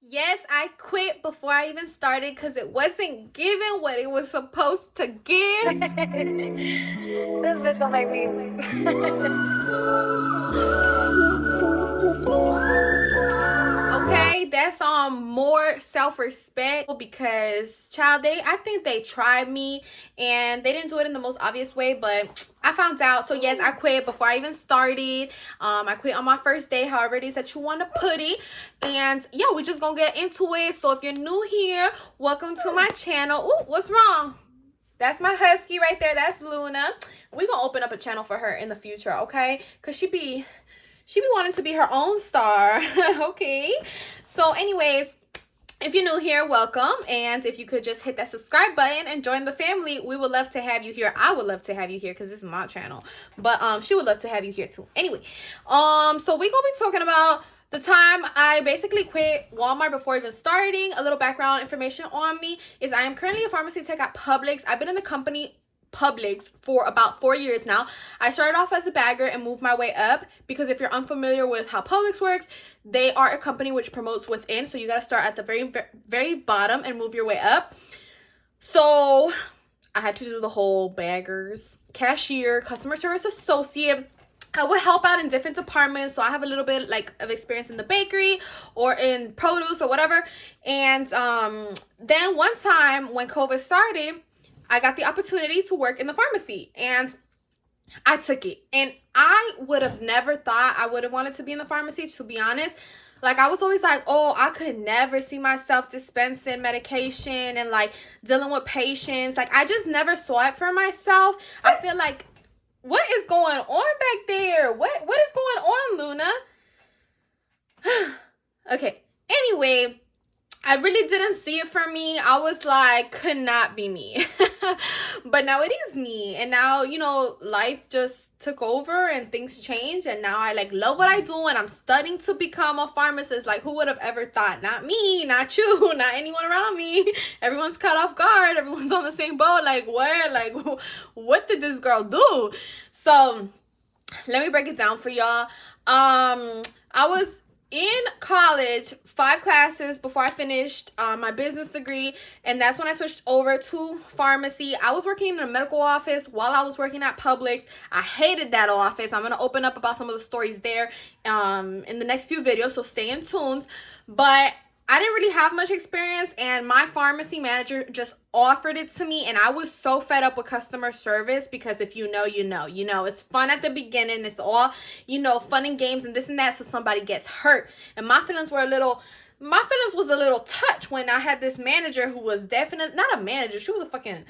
Yes, I quit before I even started because it wasn't giving what it was supposed to give. This bitch gonna make me. Okay, that's more self-respect because I think they tried me and they didn't do it in the most obvious way, but I found out. So yes, I quit before I even started. I quit on my first day, however it is that you want to put it. And yeah, we're just gonna get into it. So if you're new here, welcome to my channel. Ooh, what's wrong? That's my husky right there. That's Luna. We're gonna open up a channel for her in the future, okay? Because she be wanting to be her own star. Okay, so anyways, if you're new here, welcome. And if you could just hit that subscribe button and join the family, we would love to have you here. I would love to have you here because this is my channel, but she would love to have you here too. Anyway, so we're gonna be talking about the time I basically quit Walmart before even starting. A little background information on me is I am currently a pharmacy tech at Publix. I've been in the company Publix for about 4 years now. I started off as a bagger and moved my way up because if you're unfamiliar with how Publix works, they are a company which promotes within. So you got to start at the very bottom and move your way up. So I had to do the whole baggers, cashier, customer service associate. I would help out in different departments, so I have a little bit of experience in the bakery or in produce or whatever. And then one time when COVID started, I got the opportunity to work in the pharmacy and I took it. And I would have never thought I would have wanted to be in the pharmacy, to be honest. Like, I was always like, oh, I could never see myself dispensing medication and like dealing with patients. Like, I just never saw it for myself. I feel like, what is going on back there? What is going on, Luna? Okay. Anyway, I really didn't see it for me. I was like, could not be me. But now it is me. And now, life just took over and things changed. And now I love what I do. And I'm studying to become a pharmacist. Like, who would have ever thought? Not me, not you, not anyone around me. Everyone's caught off guard. Everyone's on the same boat. Like, what? Like, what did this girl do? So let me break it down for y'all. I was in college 5 classes before I finished my business degree, and that's when I switched over to pharmacy. I was working in a medical office while I was working at Publix. I hated that office. I'm going to open up about some of the stories there in the next few videos, so stay in tuned. But I didn't really have much experience, and my pharmacy manager just offered it to me, and I was so fed up with customer service because if you know, you know. It's fun at the beginning. It's all, fun and games and this and that, so somebody gets hurt. And my feelings was a little touched when I had this manager who was definitely not a manager. She was a fucking,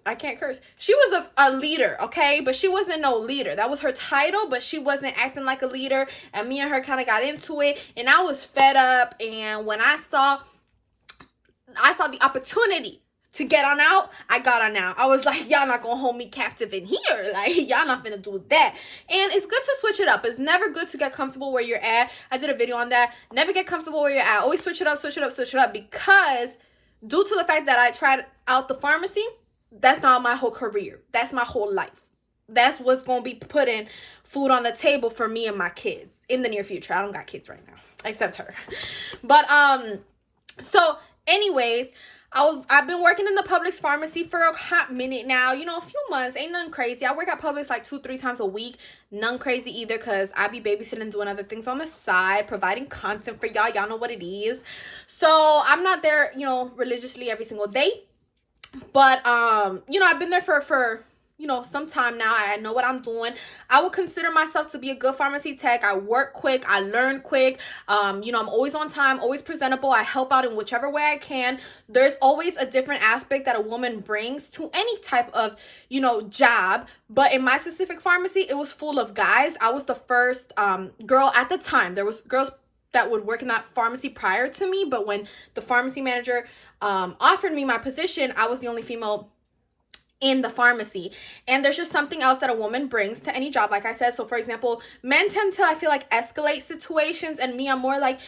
I can't curse. She was a leader, okay? But she wasn't no leader. That was her title, but she wasn't acting like a leader. And me and her kind of got into it. And I was fed up. And when I saw the opportunity to get on out, I got on out. I was like, y'all not gonna hold me captive in here. Like, y'all not gonna do that. And it's good to switch it up. It's never good to get comfortable where you're at. I did a video on that. Never get comfortable where you're at. Always switch it up, because due to the fact that I tried out the pharmacy, that's not my whole career. That's my whole life. That's what's gonna be putting food on the table for me and my kids in the near future. I don't got kids right now, except her. But so anyways, I've been working in the Publix pharmacy for a hot minute now, a few months. Ain't nothing crazy. I work at Publix like 2-3 times a week. None crazy either, because I be babysitting and doing other things on the side, providing content for y'all. Y'all know what it is. So I'm not there, religiously every single day. But I've been there for some time now. I know what I'm doing. I would consider myself to be a good pharmacy tech. I work quick. I learn quick. I'm always on time, always presentable. I help out in whichever way I can. There's always a different aspect that a woman brings to any type of, job. But in my specific pharmacy, it was full of guys. I was the first girl at the time. There was girls that would work in that pharmacy prior to me. But when the pharmacy manager offered me my position, I was the only female in the pharmacy. And there's just something else that a woman brings to any job, like I said. So for example, men tend to, I feel like, escalate situations, and me, I'm more like,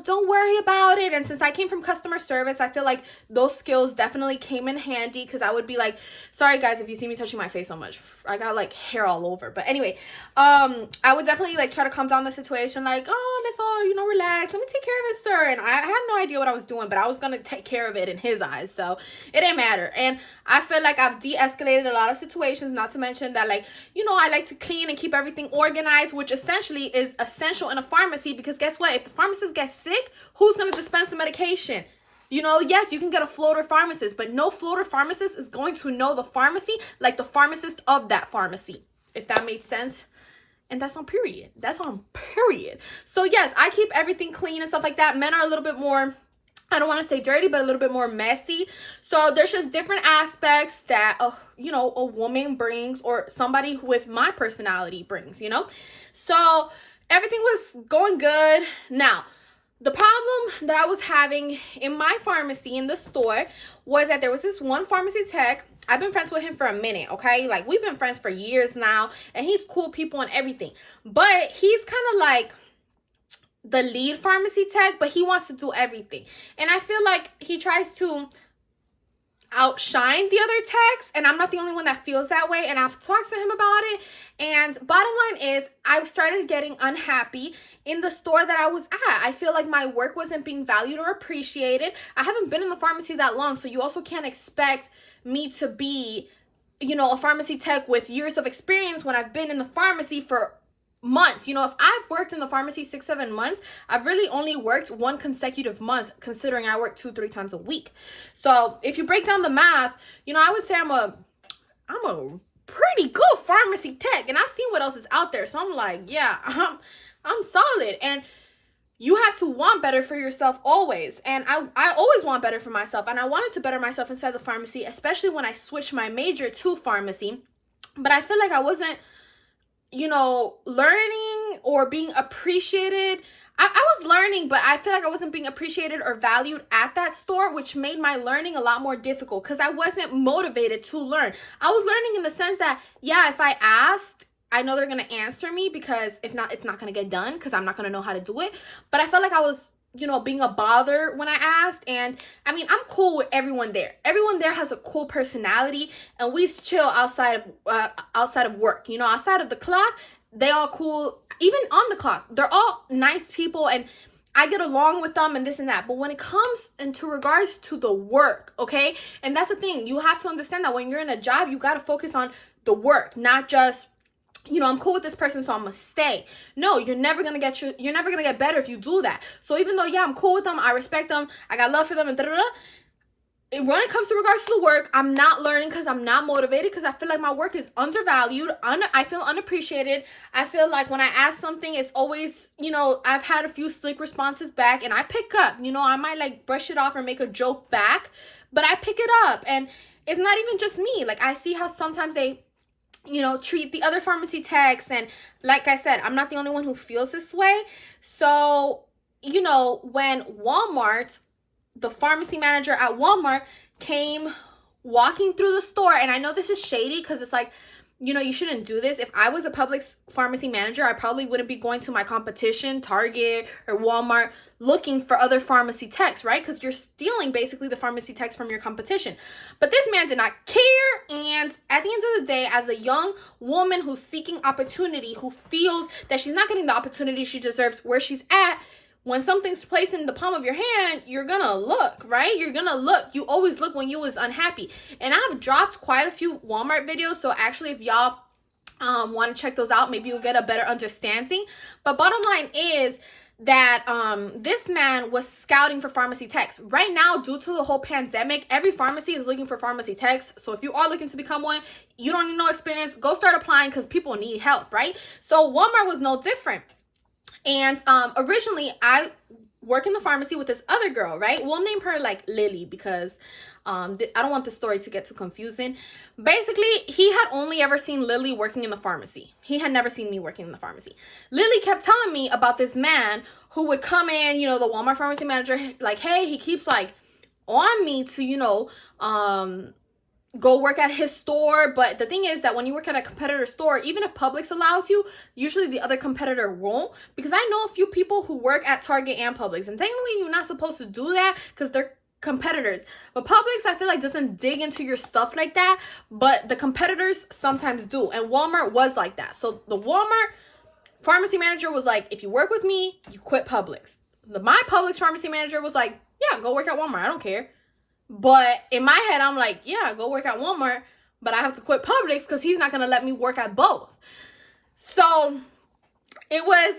don't worry about it. And since I came from customer service, I feel like those skills definitely came in handy, because I would be like, sorry guys if you see me touching my face so much, I got like hair all over. But anyway, I would definitely like try to calm down the situation, like, oh, let's all relax, let me take care of it, sir. And I had no idea what I was doing, but I was gonna take care of it in his eyes, so it didn't matter. And I feel like I've de-escalated a lot of situations, not to mention that, like, I like to clean and keep everything organized, which essentially is essential in a pharmacy, because guess what? If the pharmacist gets sick, who's going to dispense the medication? Yes, you can get a floater pharmacist, but no floater pharmacist is going to know the pharmacy like the pharmacist of that pharmacy, if that made sense. And that's on period. That's on period. So yes, I keep everything clean and stuff like that. Men are a little bit more, I don't want to say dirty, but a little bit more messy. So there's just different aspects that, a woman brings, or somebody with my personality brings, So everything was going good. Now, the problem that I was having in my pharmacy, in the store, was that there was this one pharmacy tech. I've been friends with him for a minute, okay? Like, we've been friends for years now, and he's cool people and everything. But he's kind of like the lead pharmacy tech, but he wants to do everything. And I feel like he tries to outshine the other techs, and I'm not the only one that feels that way. And I've talked to him about it, and bottom line is, I started getting unhappy in the store that I was at. I feel like my work wasn't being valued or appreciated. I haven't been in the pharmacy that long, so you also can't expect me to be, a pharmacy tech with years of experience when I've been in the pharmacy for months. If I've worked in the pharmacy 6-7 months, I've really only worked one consecutive month, considering I work 2-3 times a week. So if you break down the math, I would say I'm a pretty good pharmacy tech, and I've seen what else is out there. So I'm like, yeah, I'm solid. And you have to want better for yourself always. And I always want better for myself, and I wanted to better myself inside the pharmacy, especially when I switched my major to pharmacy. But I feel like I wasn't learning or being appreciated. I was learning, but I feel like I wasn't being appreciated or valued at that store, which made my learning a lot more difficult, because I wasn't motivated to learn. I was learning in the sense that, yeah, if I asked, I know they're going to answer me, because if not, it's not going to get done, because I'm not going to know how to do it. But I felt like I was, being a bother when I asked. And I mean, I'm cool with everyone there. Everyone there has a cool personality, and we chill outside of work. Outside of the clock, they all cool. Even on the clock, they're all nice people, and I get along with them and this and that. But when it comes into regards to the work, okay, and that's the thing, you have to understand that when you're in a job, you got to focus on the work, not just, I'm cool with this person, so I'm gonna stay. No, you're never gonna get better if you do that. So even though, yeah, I'm cool with them, I respect them, I got love for them, and when it comes to regards to the work, I'm not learning, because I'm not motivated, because I feel like my work is undervalued. I feel unappreciated. I feel like when I ask something, it's always, I've had a few slick responses back, and I pick up, I might like brush it off or make a joke back, but I pick it up. And it's not even just me. Like, I see how sometimes they treat the other pharmacy techs. And like I said, I'm not the only one who feels this way. So, when the pharmacy manager at Walmart came walking through the store, and I know this is shady, because it's like, you shouldn't do this. If I was a Publix pharmacy manager, I probably wouldn't be going to my competition, Target or Walmart, looking for other pharmacy techs, right? Because you're stealing basically the pharmacy techs from your competition. But this man did not care. And at the end of the day, as a young woman who's seeking opportunity, who feels that she's not getting the opportunity she deserves where she's at, when something's placed in the palm of your hand, you're gonna look, right? You're gonna look. You always look when you was unhappy. And I've dropped quite a few Walmart videos, so actually if y'all want to check those out, maybe you'll get a better understanding. But bottom line is that this man was scouting for pharmacy techs. Right now, due to the whole pandemic, every pharmacy is looking for pharmacy techs. So if you are looking to become one, you don't need no experience, go start applying, because people need help, right? So Walmart was no different. And originally, I work in the pharmacy with this other girl, right? We'll name her like Lily, because I don't want the story to get too confusing. Basically, he had only ever seen Lily working in the pharmacy. He had never seen me working in the pharmacy. Lily kept telling me about this man who would come in, the Walmart pharmacy manager, like, hey, he keeps like on me to, go work at his store. But the thing is that when you work at a competitor store, even if Publix allows you, usually the other competitor won't, because I know a few people who work at Target and Publix, and technically you're not supposed to do that because they're competitors. But Publix, I feel like, doesn't dig into your stuff like that, but the competitors sometimes do, and Walmart was like that. So the Walmart pharmacy manager was like, if you work with me, you quit Publix. My Publix pharmacy manager was like, yeah, go work at Walmart, I don't care. But in my head, I'm like, yeah, go work at Walmart, but I have to quit Publix because he's not going to let me work at both. So it was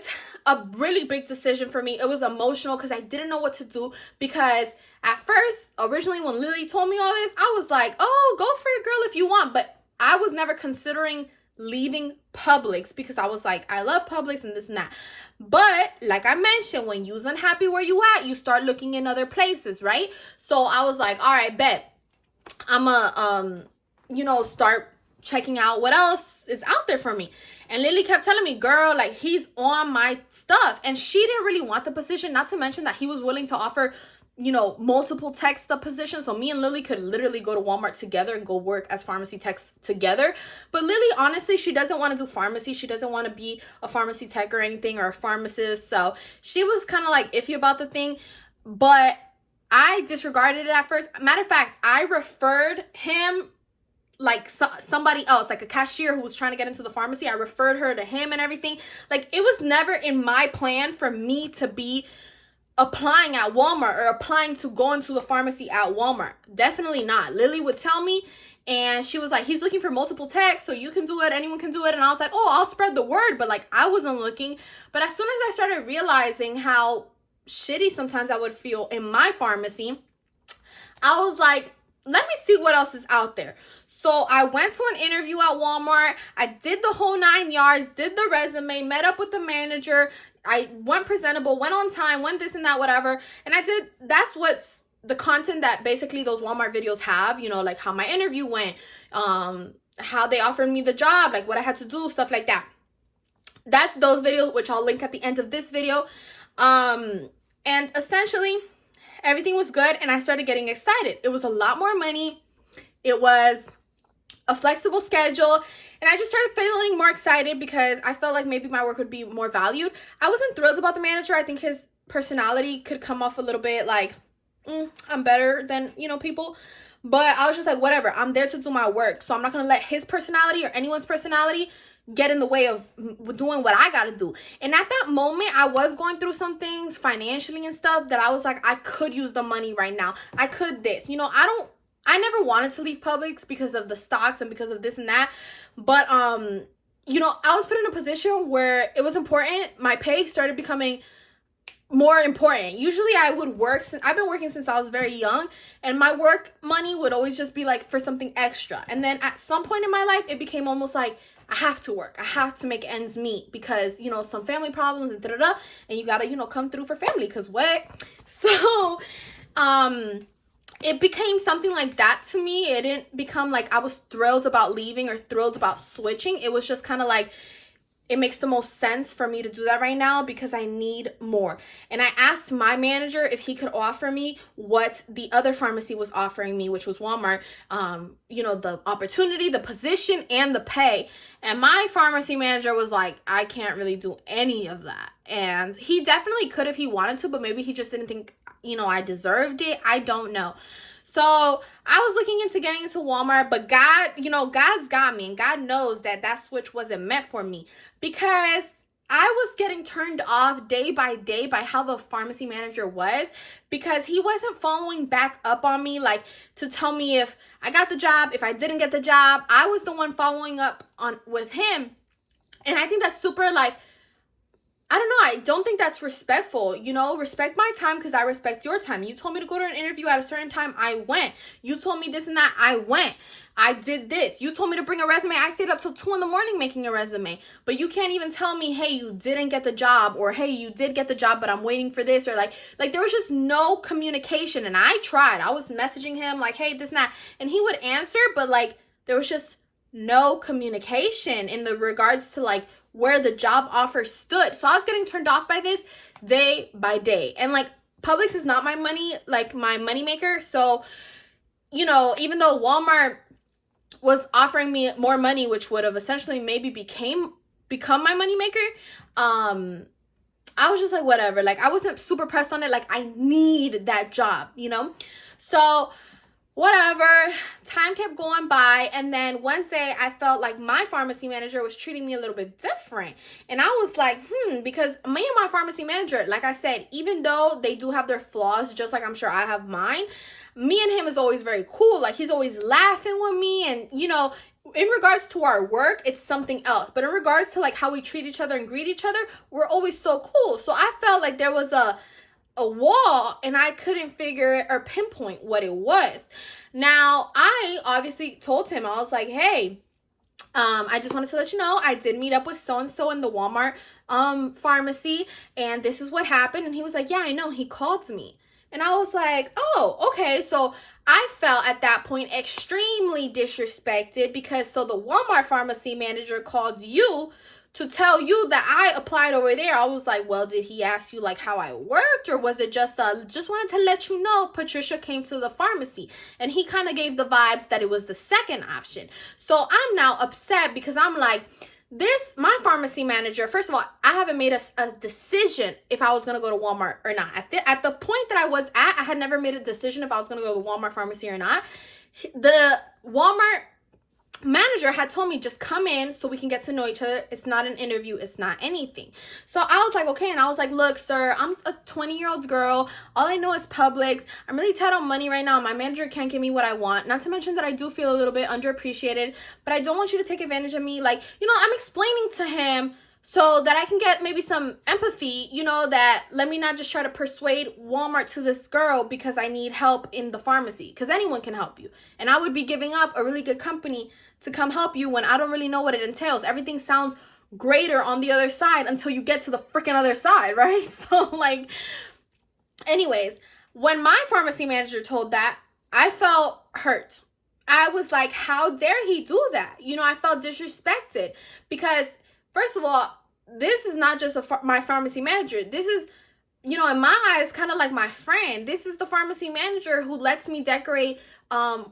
a really big decision for me. It was emotional because I didn't know what to do, because at first, originally when Lily told me all this, I was like, oh, go for it, girl, if you want. But I was never considering leaving Publix because I was like, I love Publix and this and that. But like I mentioned, when you's unhappy where you at, you start looking in other places, right? So I was like, all right, bet. I'ma start checking out what else is out there for me. And Lily kept telling me, girl, like, he's on my stuff. And she didn't really want the position, not to mention that he was willing to offer, multiple tech stuff positions. So me and Lily could literally go to Walmart together and go work as pharmacy techs together. But Lily, honestly, she doesn't want to do pharmacy. She doesn't want to be a pharmacy tech or anything, or a pharmacist. So she was kind of like iffy about the thing. But I disregarded it at first. Matter of fact, I referred him, like somebody else, like a cashier who was trying to get into the pharmacy. I referred her to him and everything. Like, it was never in my plan for me to be applying at Walmart or applying to go into the pharmacy at Walmart. Definitely not. Lily would tell me, and she was like, he's looking for multiple techs, so you can do it, anyone can do it. And I was like, oh, I'll spread the word. But like, I wasn't looking. But as soon as I started realizing how shitty sometimes I would feel in my pharmacy, I was like, let me see what else is out there. So I went to an interview at Walmart. I did the whole 9 yards, did the resume, met up with the manager. I went presentable, went on time, went this and that, whatever. And that's what's the content that basically those Walmart videos have, like how my interview went, how they offered me the job, like what I had to do, stuff like that. That's those videos, which I'll link at the end of this video. And essentially, everything was good, and I started getting excited. It was a lot more money. It was a flexible schedule, and I just started feeling more excited because I felt like maybe my work would be more valued. I wasn't thrilled about the manager. I think his personality could come off a little bit like, I'm better than, people. But I was just like, whatever. I'm there to do my work, so I'm not going to let his personality or anyone's personality get in the way of doing what I got to do. And at that moment, I was going through some things financially and stuff that I was like, I could use the money right now. I could this. I never wanted to leave Publix because of the stocks and because of this and that. But, I was put in a position where it was important. My pay started becoming more important. Usually I would work, I've been working since I was very young, and my work money would always just be like for something extra. And then at some point in my life, it became almost like, I have to work. I have to make ends meet because, some family problems and da-da-da. And you got to, come through for family because what? So, it became something like that to me. It didn't become like I was thrilled about leaving or thrilled about switching. It was just kind of like, it makes the most sense for me to do that right now because I need more. And I asked my manager if he could offer me what the other pharmacy was offering me, which was Walmart, the opportunity, the position, and the pay. And my pharmacy manager was like, I can't really do any of that. And he definitely could if he wanted to, but maybe he just didn't think, I deserved it. I don't know. So I was looking into getting into Walmart, but God, God's got me, and God knows that switch wasn't meant for me because I was getting turned off day by day by how the pharmacy manager was, because he wasn't following back up on me, like to tell me if I got the job, if I didn't get the job. I was the one following up on with him. And I think that's super, like, I don't know. I don't think that's respectful. Respect my time because I respect your time. You told me to go to an interview at a certain time. I went. You told me this and that. I went. I did this. You told me to bring a resume. I stayed up till 2 a.m. making a resume. But you can't even tell me, hey, you didn't get the job, or hey, you did get the job, but I'm waiting for this, or like there was just no communication. And I tried. I was messaging him like, hey, this and that. And he would answer, but like there was just no communication in the regards to like where the job offer stood. So I was getting turned off by this day by day. And like Publix is not my money maker. So, even though Walmart was offering me more money, which would have essentially maybe become my moneymaker, I was just like, whatever. Like, I wasn't super pressed on it. Like, I need that job, you know? So, whatever. Time kept going by. And then one day, I felt like my pharmacy manager was treating me a little bit different. And I was like, because me and my pharmacy manager, like I said, even though they do have their flaws, just like I'm sure I have mine, me and him is always very cool. Like, he's always laughing with me. And, you know, in regards to our work, it's something else. But in regards to like how we treat each other and greet each other, we're always so cool. So I felt like there was a wall and I couldn't figure it or pinpoint what it was. Now, I obviously told him, I was like, hey, I just wanted to let you know I did meet up with so-and-so in the Walmart pharmacy, and this is what happened. And he was like, yeah, I know, he called me. And I was like, oh, okay. So I felt at that point extremely disrespected because so the Walmart pharmacy manager called you to tell you that I applied over there. I was like, well, did he ask you like how I worked, or was it just wanted to let you know Patricia came to the pharmacy? And he kind of gave the vibes that it was the second option. So I'm now upset because I'm like, my pharmacy manager, first of all, I haven't made a decision if I was going to go to Walmart or not. At the point that I was at, I had never made a decision if I was going to go to the Walmart pharmacy or not. The Walmart manager had told me, just come in so we can get to know each other. It's not an interview. It's not anything. So I was like, okay. And I was like, look, sir, I'm a 20-year-old girl. All I know is Publix. I'm really tight on money right now. My manager can't give me what I want. Not to mention that I do feel a little bit underappreciated, but I don't want you to take advantage of me. Like, you know, I'm explaining to him so that I can get maybe some empathy, you know, that let me not just try to persuade Walmart to this girl because I need help in the pharmacy, because anyone can help you. And I would be giving up a really good company to come help you when I don't really know what it entails. Everything sounds greater on the other side until you get to the freaking other side, right? So like, anyways, when my pharmacy manager told that, I felt hurt. I was like, how dare he do that? You know, I felt disrespected because first of all, this is not just my pharmacy manager. This is, you know, in my eyes, kind of like my friend. This is the pharmacy manager who lets me decorate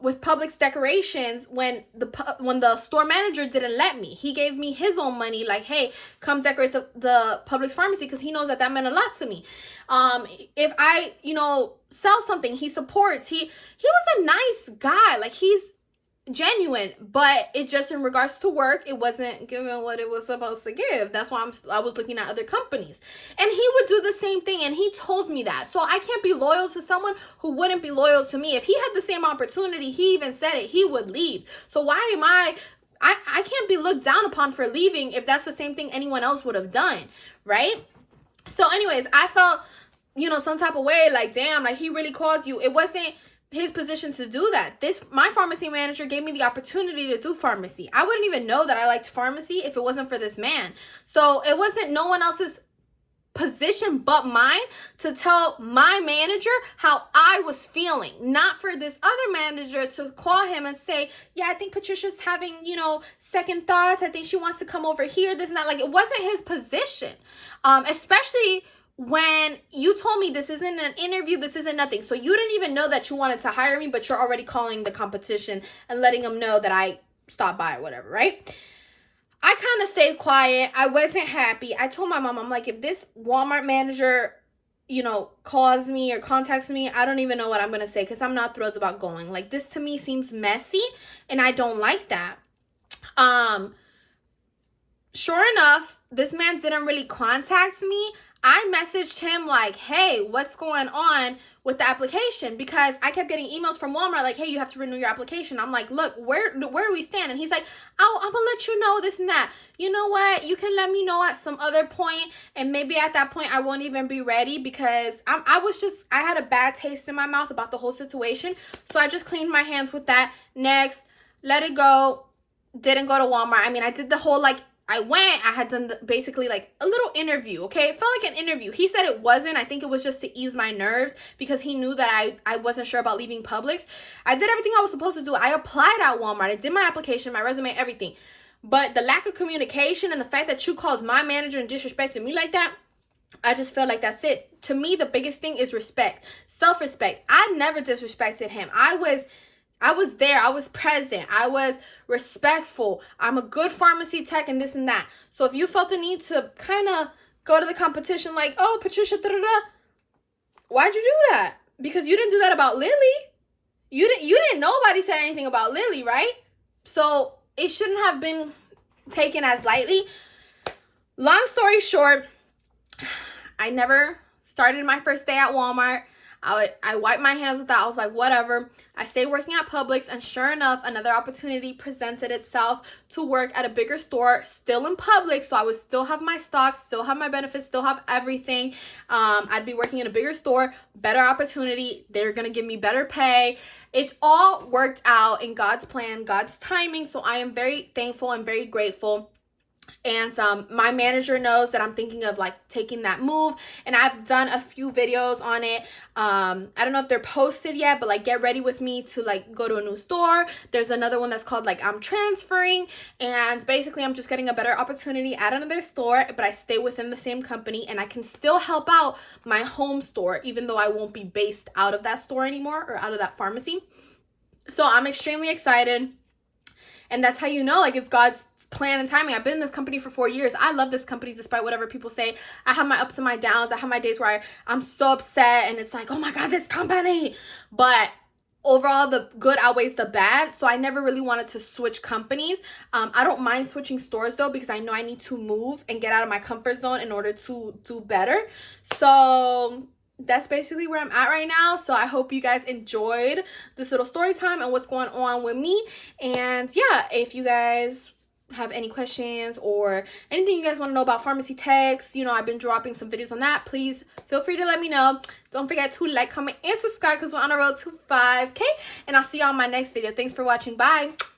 with Publix decorations when the store manager didn't let me. He gave me his own money, like, hey, come decorate the Publix pharmacy, because he knows that meant a lot to me. If I, you know, sell something, he supports. He was a nice guy. Like, he's genuine, but it just in regards to work, it wasn't giving what it was supposed to give. That's why I was looking at other companies, and he would do the same thing, and he told me that. So I can't be loyal to someone who wouldn't be loyal to me. If he had the same opportunity, he even said it, he would leave. So why am I can't be looked down upon for leaving if that's the same thing anyone else would have done, right? So anyways, I felt, you know, some type of way, like, damn, like, he really called you. It wasn't his position to do that. My pharmacy manager gave me the opportunity to do pharmacy. I wouldn't even know that I liked pharmacy if it wasn't for this man. So it wasn't no one else's position but mine to tell my manager how I was feeling, not for this other manager to call him and say, yeah, I think Patricia's having, you know, second thoughts. I think she wants to come over here. This and that. Like, it wasn't his position, especially when you told me this isn't an interview, this isn't nothing. So you didn't even know that you wanted to hire me, but you're already calling the competition and letting them know that I stopped by or whatever, right? I kind of stayed quiet. I wasn't happy. I told my mom, I'm like, if this Walmart manager, you know, calls me or contacts me, I don't even know what I'm going to say, because I'm not thrilled about going. Like, this to me seems messy, and I don't like that. Sure enough, this man didn't really contact me. I messaged him like, hey, what's going on with the application? Because I kept getting emails from Walmart like, hey, you have to renew your application. I'm like, look, where do we stand? And he's like, oh, I'm going to let you know this and that. You know what? You can let me know at some other point. And maybe at that point, I won't even be ready, because I had a bad taste in my mouth about the whole situation. So I just cleaned my hands with that. Next, let it go. Didn't go to Walmart. I mean, I did the whole like, I had done basically like a little interview, okay? It felt like an interview. He said it wasn't. I think it was just to ease my nerves because he knew that I wasn't sure about leaving Publix. I did everything I was supposed to do. I applied at Walmart. I did my application, my resume, everything. But the lack of communication and the fact that you called my manager and disrespected me like that, I just felt like that's it. To me, the biggest thing is respect, self-respect. I never disrespected him. I was I was there. I was present. I was respectful. I'm a good pharmacy tech and this and that. So if you felt the need to kind of go to the competition like, oh, Patricia, why'd you do that? Because you didn't do that about Lily. You didn't, nobody said anything about Lily, right? So it shouldn't have been taken as lightly. Long story short, I never started my first day at Walmart. I wiped my hands with that. I was like, whatever. I stayed working at Publix, and sure enough, another opportunity presented itself to work at a bigger store, still in Publix. So I would still have my stocks, still have my benefits, still have everything. I'd be working in a bigger store, better opportunity. They're going to give me better pay. It all worked out in God's plan, God's timing. So I am very thankful and very grateful. And my manager knows that I'm thinking of like taking that move, and I've done a few videos on it. I don't know if they're posted yet, but like get ready with me to like go to a new store. There's another one that's called like I'm transferring, and basically I'm just getting a better opportunity at another store, but I stay within the same company, and I can still help out my home store even though I won't be based out of that store anymore or out of that pharmacy. So I'm extremely excited, and that's how you know like it's God's plan and timing. I've been in this company for 4 years. I love this company despite whatever people say. I have my ups and my downs. I have my days where I'm so upset and it's like, oh my God, this company. But overall, the good outweighs the bad. So I never really wanted to switch companies. I don't mind switching stores though, because I know I need to move and get out of my comfort zone in order to do better. So that's basically where I'm at right now. So I hope you guys enjoyed this little story time and what's going on with me. And yeah, if you guys have any questions or anything you guys want to know about pharmacy techs, you know, I've been dropping some videos on that. Please feel free to let me know. Don't forget to like, comment, and subscribe because we're on the road to 5K. And I'll see you on my next video. Thanks for watching. Bye.